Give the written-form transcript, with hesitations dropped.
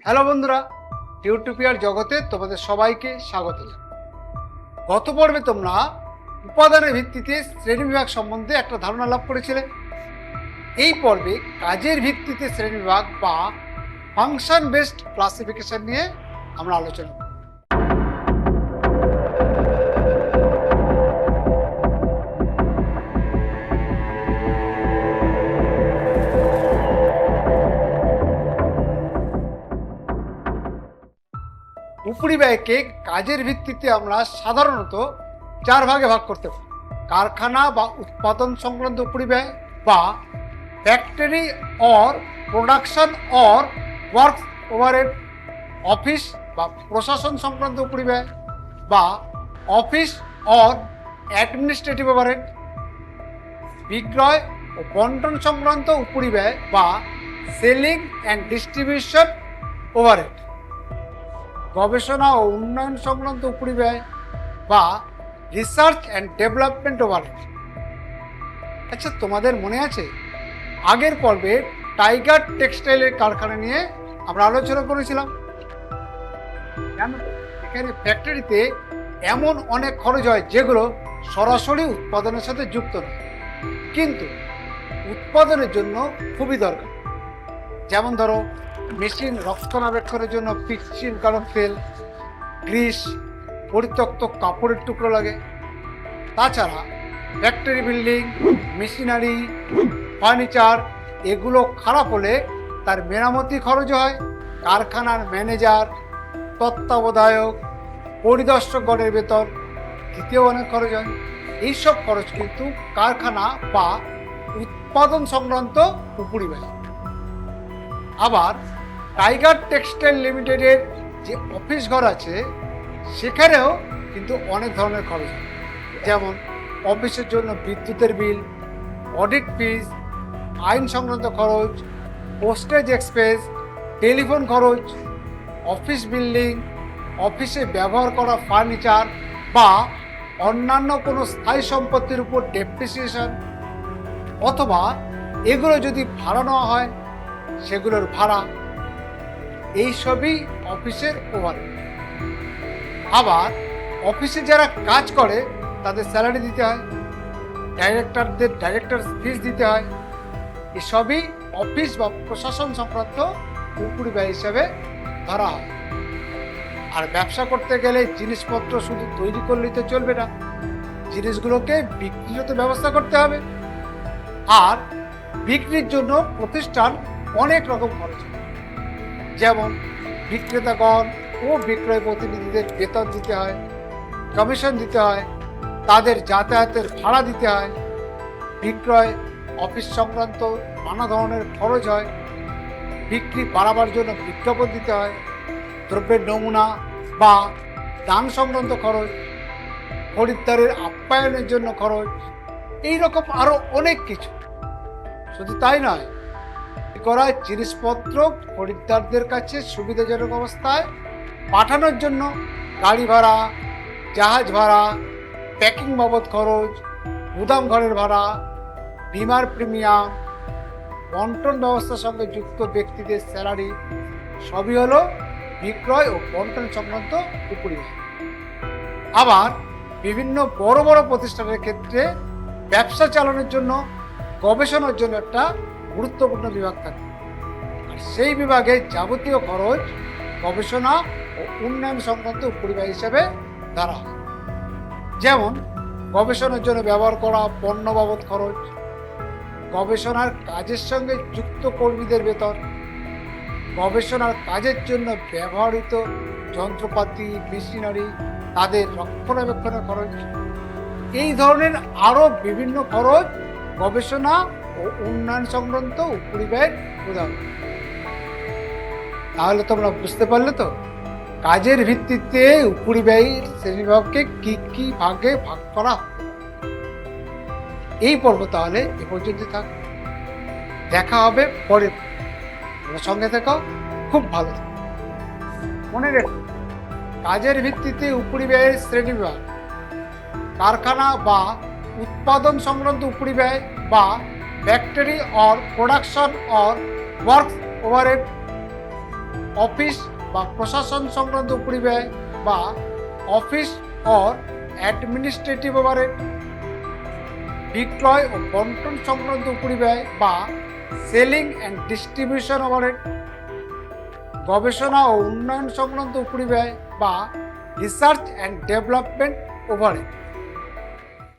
Hello বন্ধুরা, টিউটোপিয়ার জগতে তোমাদের সবাইকে স্বাগত। গত পর্বে তোমরা উপাদানের ভিত্তিতে শ্রেণীবিভাগ সম্বন্ধে একটা ধারণা লাভ করেছিলে। এই পর্বে কাজের ভিত্তিতে শ্রেণীবিভাগ বা ফাংশন বেসড ক্লাসিফিকেশন নিয়ে আমরা আলোচনা করব। উপরিব্যয়কে কাজের ভিত্তিতে আমরা সাধারণত 4 ভাগে ভাগ করতে পারি। কারখানা বা উৎপাদন সংক্রান্ত উপরিব্যয়, বা factory or production or works overhead, office বা প্রশাসন সংক্রান্ত উপরিব্যয়, বা অফিস অর অ্যাডমিনিস্ট্রেটিভ ওভারহেড, বিক্রয় ও বন্টন সংক্রান্ত উপরিব্যয় বা সেলিং অ্যান্ড ডিস্ট্রিবিউশন ওভারহেড, গবেষণা ও উন্নয়ন সংক্রান্ত উপরিব্যয় বা রিসার্চ অ্যান্ড ডেভেলপমেন্ট ওভারহেড। আচ্ছা, তোমাদের মনে আছে আগের পর্বে টাইগার টেক্সটাইলের কারখানা নিয়ে আমরা আলোচনা করেছিলাম। এখানে ফ্যাক্টরিতে এমন অনেক খরচ হয় যেগুলো সরাসরি উৎপাদনের সাথে যুক্ত নয়, কিন্তু উৎপাদনের জন্য খুবই দরকার। যেমন ধরো, মেশিন রক্ষণাবেক্ষণের জন্য পিচ্ছিল কারণ তেল, গ্রিস, পরিত্যক্ত কাপড়ের টুকরো লাগে। তাছাড়া ফ্যাক্টরি বিল্ডিং, মেশিনারি, ফার্নিচার এগুলো খারাপ হলে তার মেরামতি খরচ হয়। কারখানার ম্যানেজার, তত্ত্বাবধায়ক, পরিদর্শকগণের বেতন এতেও অনেক খরচ হয়। এইসব খরচ কিন্তু কারখানা বা উৎপাদন সংক্রান্ত উপরিব্যয়। আবার টাইগার টেক্সটাইল লিমিটেডের যে অফিস ঘর আছে সেখানেও কিন্তু অনেক ধরনের খরচ হয়। যেমন অফিসের জন্য বিদ্যুতের বিল, অডিট ফিস, আইন সংক্রান্ত খরচ, পোস্টেজ এক্সপেন্স, টেলিফোন খরচ, অফিস বিল্ডিং, অফিসে ব্যবহার করা ফার্নিচার বা অন্যান্য কোনো স্থায়ী সম্পত্তির উপর ডেপ্রিসিয়েশন, অথবা এগুলো যদি ভাড়া নেওয়া হয় সেগুলোর ভাড়া, এই সবই অফিসের ওভারহেড। আবার অফিসে যারা কাজ করে তাদের স্যালারি দিতে হয়, ডাইরেক্টরদের ডাইরেক্টর ফিস দিতে হয়। এসবই অফিস বা প্রশাসন সংক্রান্ত উপরিব্যয় হিসাবে ধরা হয়। আর ব্যবসা করতে গেলে জিনিসপত্র শুধু তৈরি করলেই তো চলবে না, জিনিসগুলোকে বিক্রিরও তো ব্যবস্থা করতে হবে। আর বিক্রির জন্য প্রতিষ্ঠান অনেক রকম খরচ হয়। যেমন বিক্রেতাগণ ও বিক্রয় প্রতিনিধিদের বেতন দিতে হয়, কমিশন দিতে হয়, তাদের যাতায়াতের ভাড়া দিতে হয়, বিক্রয় অফিস সংক্রান্ত নানা ধরনের খরচ হয়, বিক্রি বাড়াবার জন্য বিজ্ঞাপন দিতে হয়, দ্রব্যের নমুনা বা দাম সংক্রান্ত খরচ, খরিদ্দারের আপ্যায়নের জন্য খরচ, এইরকম আরও অনেক কিছু। শুধু তাই নয়, করা জিনিসপত্র খরিদ্দারদের কাছে সুবিধাজনক অবস্থায় পাঠানোর জন্য গাড়ি ভাড়া, জাহাজ ভাড়া, প্যাকিং বাবদ খরচ, গুদাম ঘরের ভাড়া, বিমার প্রিমিয়াম, বন্টন ব্যবস্থার সঙ্গে যুক্ত ব্যক্তিদের স্যালারি সবই হলো বিক্রয় ও বন্টন সংক্রান্ত উপরিব্যয়। আবার বিভিন্ন বড় বড় প্রতিষ্ঠানের ক্ষেত্রে ব্যবসা চালানোর জন্য গবেষণার জন্য একটা গুরুত্বপূর্ণ বিভাগ থাকে, আর সেই বিভাগে যাবতীয় খরচ গবেষণা ও উন্নয়ন সংক্রান্ত উপরিব্যয় হিসেবে ধরা হয়। যেমন গবেষণার জন্য ব্যবহার করা পণ্য বাবদ খরচ, গবেষণার কাজের সঙ্গে যুক্ত কর্মীদের বেতন, গবেষণার কাজের জন্য ব্যবহৃত যন্ত্রপাতি, মেশিনারি তাদের রক্ষণাবেক্ষণের খরচ, এই ধরনের আরও বিভিন্ন খরচ গবেষণা ও উন্নয়ন সংক্রান্ত উপরিব্যয়ের উদাহরণ। তাহলে তোমরা বুঝতে পারলে তো কাজের ভিত্তিতে উপরিব্যয়ের শ্রেণীবিভাগকে কি কি ভাগে ভাগ করা। এই পর্ব তাহলে এ পর্যন্ত থাক, দেখা হবে পরের। সঙ্গে থেকো, খুব ভালো থাকো। মনে রেখো, কাজের ভিত্তিতে উপরিব্যয়ের শ্রেণীবিভাগ কারখানা বা উৎপাদন সংক্রান্ত উপরিব্যয় বা factory or production or work overhead, office বা প্রশাসন সংক্রান্ত উপরিব্যয় বা অফিস অর অ্যাডমিনিস্ট্রেটিভ ওভারহেড, বিক্রয় ও বন্টন সংক্রান্ত উপরিব্যয় বা সেলিং অ্যান্ড ডিস্ট্রিবিউশন ওভারহেড, গবেষণা ও উন্নয়ন সংক্রান্ত উপরিব্যয় বা রিসার্চ অ্যান্ড ডেভেলপমেন্ট ওভারহেড।